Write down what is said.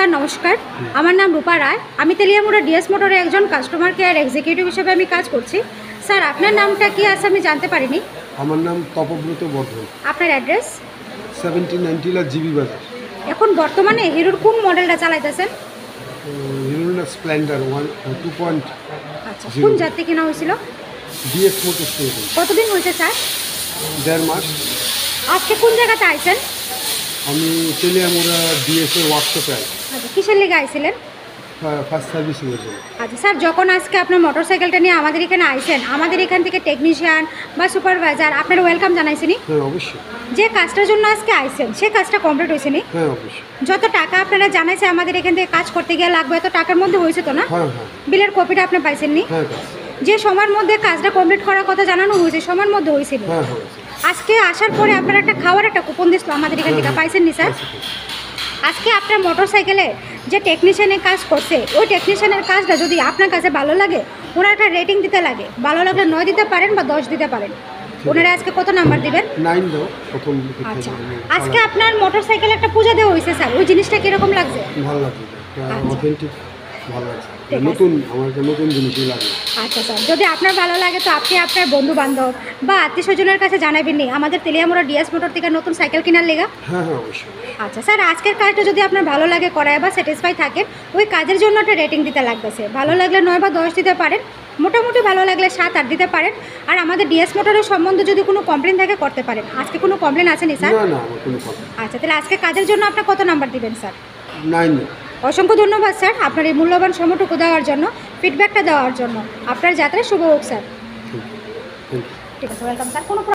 Sir নমস্কার, আমার নাম রূপা রায়। আমি তেলিয়ামুড়া ডিএস মোটরে একজন কাস্টমার কেয়ার এক্সিকিউটিভ হিসেবে আমি কাজ করছি। স্যার আপনার নামটা কি আছে আমি জানতে পারিনি। আমার নাম তপব্রত বর্ধন, আপনার অ্যাড্রেস? 1790 জিবি বাজার। এখন বর্তমানে হিরোর কোন মডেলটা চালাইতেছেন? Hero Splendor 2.0। আচ্ছা, কোন জাতি কেনা হয়েছিল? ডিএস মোটরস থেকে। কতদিন হয়েছে স্যার? 1.5 মাস। আজকে কোন জায়গাতে আইছেন? আমি তেলিয়ামুড়া ডিএস এর ওয়ার্কশপে আছি, আচ্ছা, কিসের লেগে আইছিলেন? ফার্স্ট সার্ভিসিংয়ের জন্য। আচ্ছা স্যার, যখন আজকে আপনার মোটরসাইকেলটা নিয়ে আমাদের এখানে আইছেন, আমাদের এখান থেকে টেকনিশিয়ান বা সুপারভাইজার আপনার ওয়েলকাম জানাইছেনি? হ্যাঁ অবশ্যই। যে কাজটার জন্য আজকে আইছেন সে কাজটা কমপ্লিট হয়েছে নি? হ্যাঁ অবশ্যই। যত টাকা আপনারা জানাইছে আমাদের এখান থেকে কাজ করতে গিয়ে লাগবে এত টাকার মধ্যে হয়েছে তো না? হ্যাঁ হ্যাঁ বিলের কপিটা আপনি পাইছেন নি? হ্যাঁ যে সময়ের মধ্যে কাজটা কমপ্লিট করার কথা জানানো হয়েছে সময়ের মধ্যে হয়েছিল। হ্যাঁ হ্যাঁ। আজকে আসার পরে আপনারা একটা খাওয়ার একটা কুপন দিছিল আমাদের এখান থেকে, পাইছেন নি স্যার? আজকে আপনার মোটরসাইকেলে যে টেকনিশিয়ানের কাজ করছে ওই টেকনিশিয়ানের কাজটা যদি আপনার কাছে ভালো লাগে ওনার একটা রেটিং দিতে লাগে। ভালো লাগলে 9 দিতে পারেন বা 10 দিতে পারেন। ওনারা আজকে কত নাম্বার দিবেন? 9 দাও প্রথম দিকে। আচ্ছা, আজকে আপনার মোটরসাইকেলে একটা পূজা দেওয়া হয়েছে স্যার, ওই জিনিসটা কিরকম লাগছে? ভালো লাগছে, অথেন্টিক ভালো লাগছে। ঠিক আছে। নতুন আমার একটা নতুন জিনিসই লাগে। আচ্ছা স্যার, যদি আপনার ভালো লাগে তো আপনি আপনার বন্ধু বান্ধব বা আত্মীয় স্বজনের কাছে জানাবেন নি আমাদের তেলিয়ামুড়া ডিএস মোটর থেকে নতুন সাইকেল কেনার লেগা। হ্যাঁ হ্যাঁ অবশ্যই। আচ্ছা স্যার, আজকের কাজটা যদি আপনার ভালো লাগে করায় বা স্যাটিসফাই থাকেন ওই কাজের জন্য একটা রেটিং দিতে লাগতেছে। ভালো লাগলে 9 বা 10 দিতে পারেন, মোটামুটি ভালো লাগলে 7-8 দিতে পারেন। আর আমাদের ডিএস মোটরের সম্বন্ধে যদি কোনো কমপ্লেন থাকে করতে পারেন। আজকে কোনো কমপ্লেন আসেনি স্যার? না না, আমার কোনো কথা। আচ্ছা, তাহলে আজকে কাজের জন্য আপনার কত নাম্বার দিবেন স্যার? 9 দাও। অসংখ্য ধন্যবাদ স্যার আপনার এই মূল্যবান সময়টুকু দেওয়ার জন্য, ফিডব্যাকটা দেওয়ার জন্য। আপনার যাত্রা শুভ হোক স্যার। Thank you. ঠিক আছে, ওয়েলকাম স্যার। কোনো